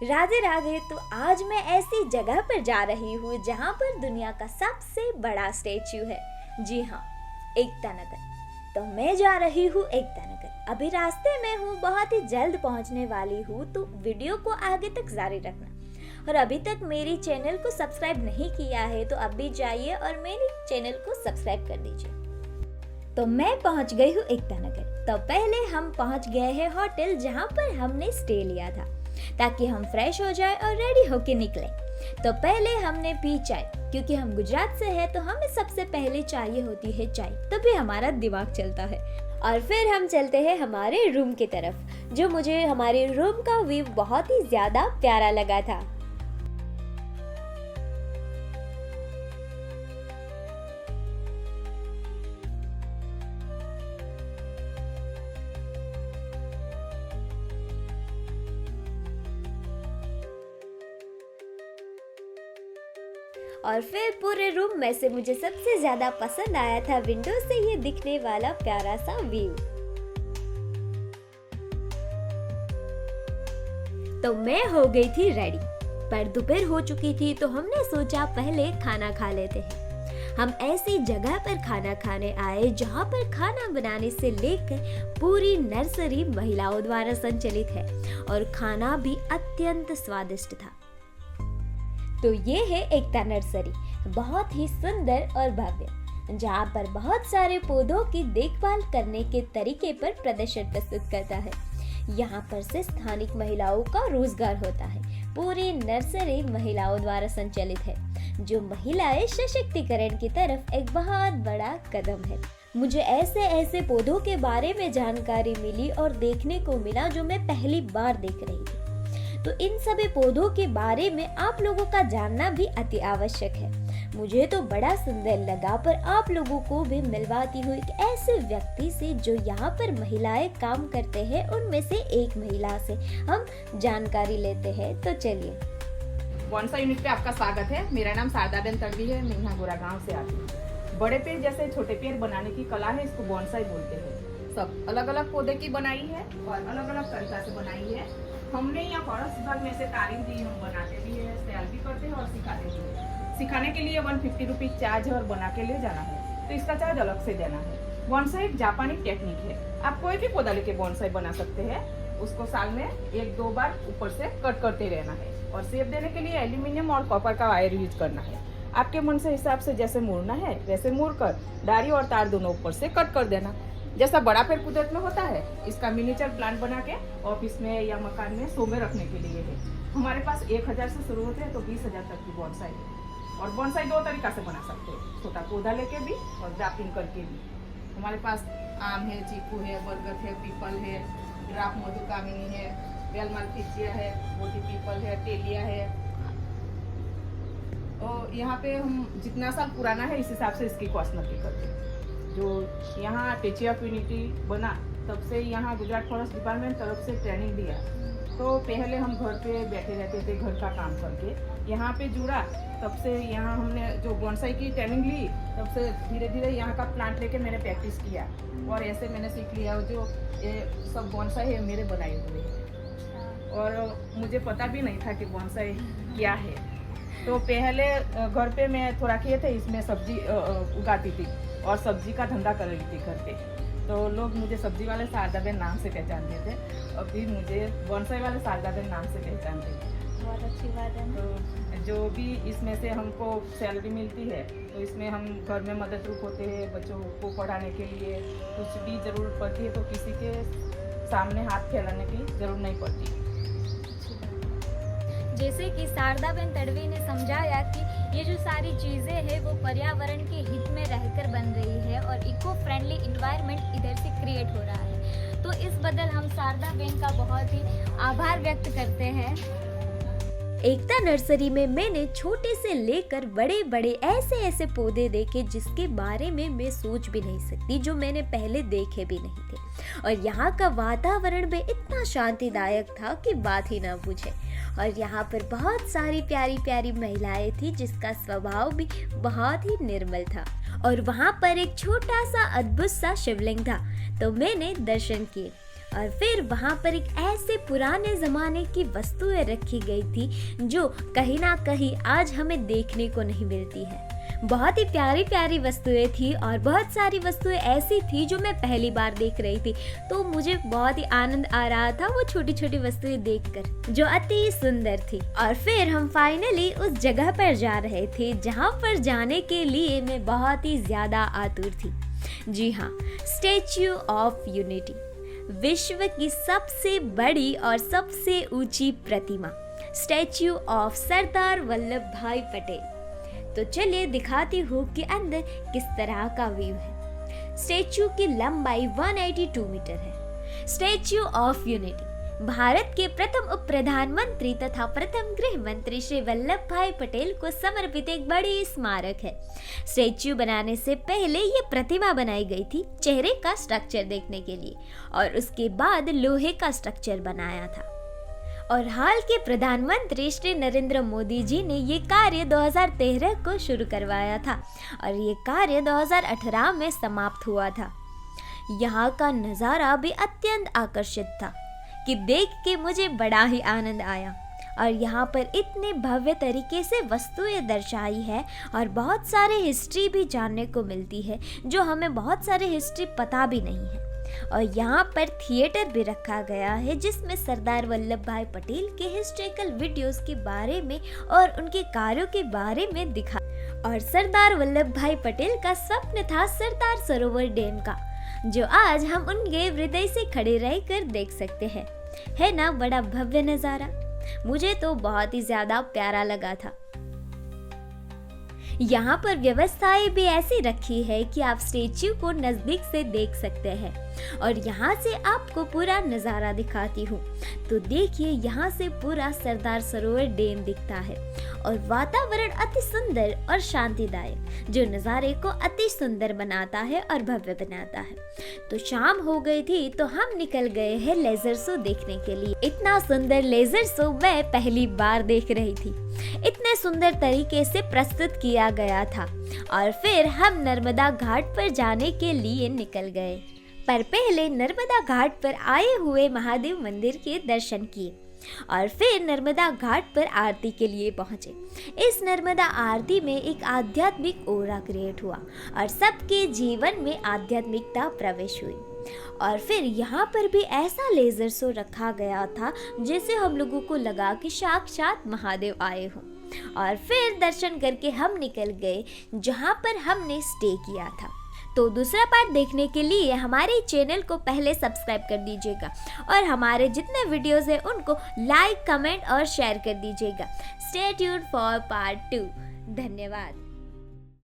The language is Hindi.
राधे राधे। तो आज मैं ऐसी जगह पर जा रही हूँ जहाँ पर दुनिया का सबसे बड़ा स्टैच्यू है। जी हाँ, एकता नगर। तो मैं जा रही हूँ एकता नगर। अभी रास्ते में हूँ, बहुत ही जल्द पहुँचने वाली हूँ, तो वीडियो को आगे तक जारी रखना। और अभी तक मेरी चैनल को सब्सक्राइब नहीं किया है तो अभी जाइए और मेरी चैनल को सब्सक्राइब कर दीजिए। तो मैं पहुँच गई हूँ एकता नगर। तो पहले हम पहुँच गए हैं होटल जहाँ पर हमने स्टे लिया था, ताकि हम फ्रेश हो जाए और रेडी होके निकले। तो पहले हमने पी चाय, क्योंकि हम गुजरात से हैं तो हमें सबसे पहले चाहिए होती है चाय, तभी हमारा दिमाग चलता है। और फिर हम चलते हैं हमारे रूम की तरफ, जो मुझे हमारे रूम का व्यू बहुत ही ज्यादा प्यारा लगा था। और फिर पूरे रूम में से मुझे सबसे ज्यादा पसंद आया था विंडो से ये दिखने वाला प्यारा सा व्यू। तो मैं हो गई थी रेडी, पर दोपहर हो चुकी थी तो हमने सोचा पहले खाना खा लेते हैं। हम ऐसी जगह पर खाना खाने आए जहाँ पर खाना बनाने से लेकर पूरी नर्सरी महिलाओं द्वारा संचालित है और खाना भी अत्यंत स्वादिष्ट था। तो ये है एकता नर्सरी, बहुत ही सुंदर और भव्य, जहाँ पर बहुत सारे पौधों की देखभाल करने के तरीके पर प्रदर्शन प्रस्तुत करता है। यहाँ पर से स्थानिक महिलाओं का रोजगार होता है। पूरी नर्सरी महिलाओं द्वारा संचालित है, जो महिलाएं सशक्तिकरण की तरफ एक बहुत बड़ा कदम है। मुझे ऐसे ऐसे पौधों के बारे में जानकारी मिली और देखने को मिला जो मैं पहली बार देख रही थी। तो इन सभी पौधों के बारे में आप लोगों का जानना भी अति आवश्यक है। मुझे तो बड़ा सुंदर लगा, पर आप लोगों को भी मिलवाती हूँ एक ऐसे व्यक्ति से जो यहाँ पर महिलाएं काम करते हैं। उनमें से एक महिला से हम जानकारी लेते हैं। तो चलिए। बोनसाई यूनिट पे आपका स्वागत है। मेरा नाम शारदाबेन तड़वी है। मैं यहाँ गोरागांव से आती हूँ। बड़े पेड़ जैसे छोटे पेड़ बनाने की कला है, इसको बोनसाई बोलते हैं। सब अलग अलग पौधे की बनाई है और अलग अलग तरीका से बनाई है। हमने यहाँ फॉरेस्ट विभाग में से तारीफ दी, हम बनाते भी है, सेल भी करते हैं और सिखाते भी है। सिखाने के लिए 150 रुपीज चार्ज है और बना के ले जाना है तो इसका चार्ज अलग से देना है। बोनसाई एक जापानी टेक्निक है। आप कोई भी पौधा लेके बोनसाई बना सकते हैं। उसको साल में 1-2 बार ऊपर से कट करते रहना है और शेप देने के लिए एल्यूमिनियम और कॉपर का वायर यूज करना है। आपके मन से हिसाब से जैसे मोड़ना है वैसे मोड़ कर डारी और तार दोनों ऊपर से कट कर देना। जैसा बड़ा पेड़ कुदरत में होता है, इसका मिनिएचर प्लांट बना के ऑफिस में या मकान में शो में रखने के लिए है। हमारे पास 1000 से शुरू होते हैं तो 20,000 तक की बोनसाई है। और बोनसाई 2 तरीका से बना सकते हैं, छोटा पौधा लेके भी और ग्राफ्टिंग करके भी। हमारे पास आम है, चीकू है, बरगद है, पीपल है, ड्राफ मधुकामिनी है, बेलमालफिजिया है, मोटी पीपल है, टेलिया है। और यहाँ पे हम जितना साल पुराना है इस हिसाब से इसकी कॉस्ट नक्की करते हैं। जो यहाँ स्टैच्यू ऑफ यूनिटी बना तब से यहाँ गुजरात फॉरेस्ट डिपार्टमेंट तरफ से ट्रेनिंग दिया। तो पहले हम घर पे बैठे रहते थे घर का काम करके, यहाँ पे जुड़ा तब से यहाँ हमने जो बोनसाई की ट्रेनिंग ली तब से धीरे धीरे यहाँ का प्लांट लेके मैंने प्रैक्टिस किया और ऐसे मैंने सीख लिया। जो ये सब बोनसाई है मेरे बनाए हुए हैं और मुझे पता भी नहीं था कि बोनसाई क्या है। तो पहले घर पे मैं थोड़ा किए थे, इसमें सब्जी उगाती थी और सब्जी का धंधा कर रही थी घर पे। तो लोग मुझे सब्जी वाले शारदाबेन नाम से पहचानते थे और फिर मुझे बोनसाई वाले शारदाबेन नाम से पहचानते थे। बहुत अच्छी बात है। तो जो भी इसमें से हमको सैलरी मिलती है तो इसमें हम घर में मदद रूप होते हैं। बच्चों को पढ़ाने के लिए कुछ भी ज़रूरत पड़ती है तो किसी के सामने हाथ फैलाने की ज़रूरत नहीं पड़ती। जैसे कि शारदाबेन तड़वी ने समझाया कि ये जो सारी चीज़ें हैं वो पर्यावरण के हित में रहकर बन रही है और इको फ्रेंडली इन्वायरमेंट इधर से क्रिएट हो रहा है। तो इस बदल हम शारदाबेन का बहुत ही आभार व्यक्त करते हैं। एकता नर्सरी में मैंने छोटे से लेकर बड़े बड़े ऐसे ऐसे पौधे देखे जिसके बारे में मैं सोच भी नहीं सकती, जो मैंने पहले देखे भी नहीं थे। और यहाँ का वातावरण भी इतना शांतिदायक था कि बात ही ना पूछे। और यहाँ पर बहुत सारी प्यारी प्यारी महिलाएं थी जिसका स्वभाव भी बहुत ही निर्मल था। और वहाँ पर एक छोटा सा अद्भुत सा शिवलिंग था, तो मैंने दर्शन किए। और फिर वहाँ पर एक ऐसे पुराने ज़माने की वस्तुएं रखी गई थी जो कहीं ना कहीं आज हमें देखने को नहीं मिलती है। बहुत ही प्यारी प्यारी वस्तुएं थी और बहुत सारी वस्तुएं ऐसी थी जो मैं पहली बार देख रही थी, तो मुझे बहुत ही आनंद आ रहा था वो छोटी छोटी वस्तुएं देखकर जो अति सुंदर थी। और फिर हम फाइनली उस जगह पर जा रहे थे जहाँ पर जाने के लिए मैं बहुत ही ज्यादा आतुर थी। जी हाँ, स्टैच्यू ऑफ यूनिटी, विश्व की सबसे बड़ी और सबसे ऊंची प्रतिमा, स्टैच्यू ऑफ सरदार वल्लभ भाई पटेल। तो चलिए दिखाती हूँ कि अंदर किस तरह का व्यू है। स्टैच्यू की लंबाई 182 मीटर है। स्टैच्यू ऑफ यूनिटी भारत के प्रथम उप प्रधानमंत्री तथा प्रथम गृह मंत्री श्री वल्लभ भाई पटेल को समर्पित एक बड़ी स्मारक है। स्टैच्यू बनाने से पहले ये प्रतिमा बनाई गई थी चेहरे का स्ट्रक्चर देखने के लिए, और उसके बाद लोहे का स्ट्रक्चर बनाया था। और हाल के प्रधानमंत्री श्री नरेंद्र मोदी जी ने ये कार्य 2013 को शुरू करवाया था और ये कार्य 2018 में समाप्त हुआ था। यहाँ का नज़ारा भी अत्यंत आकर्षित था कि देख के मुझे बड़ा ही आनंद आया। और यहाँ पर इतने भव्य तरीके से वस्तुएं दर्शाई है और बहुत सारे हिस्ट्री भी जानने को मिलती है जो हमें बहुत सारे हिस्ट्री पता भी नहीं है। और यहाँ पर थिएटर भी रखा गया है जिसमें सरदार वल्लभ भाई पटेल के हिस्टोरिकल वीडियोस के बारे में और उनके कार्यों के बारे में दिखा। और सरदार वल्लभ भाई पटेल का स्वप्न था सरदार सरोवर डैम का, जो आज हम उनके हृदय से खड़े रहकर देख सकते हैं। है ना बड़ा भव्य नज़ारा? मुझे तो बहुत ही ज्यादा प्यारा लगा था। यहाँ पर व्यवस्थाएं भी ऐसी रखी है कि आप स्टेच्यू को नजदीक से देख सकते हैं। और यहाँ से आपको पूरा नज़ारा दिखाती हूँ। तो देखिए, यहाँ से पूरा सरदार सरोवर डैम दिखता है और वातावरण अति सुंदर और शांतिदायक, जो नज़ारे को अति सुंदर बनाता है और भव्य बनाता है। तो शाम हो गई थी तो हम निकल गए हैं लेजर शो देखने के लिए। इतना सुंदर लेजर शो मैं पहली बार देख रही थी। इतने सुंदर तरीके से प्रस्तुत किया गया था। और फिर हम नर्मदा घाट पर जाने के लिए निकल गए, पर पहले नर्मदा घाट पर आए हुए महादेव मंदिर के दर्शन किए और फिर नर्मदा घाट पर आरती के लिए पहुंचे। इस नर्मदा आरती में एक आध्यात्मिक ओरा क्रिएट हुआ और सबके जीवन में आध्यात्मिकता प्रवेश हुई। और फिर यहाँ पर भी ऐसा लेजर शो रखा गया था जैसे हम लोगों को लगा कि साक्षात महादेव आए हों। और फिर दर्शन करके हम निकल गए जहाँ पर हमने स्टे किया था। तो दूसरा पार्ट देखने के लिए हमारे चैनल को पहले सब्सक्राइब कर दीजिएगा और हमारे जितने वीडियोस हैं उनको लाइक, कमेंट और शेयर कर दीजिएगा। Stay tuned for part 2। धन्यवाद।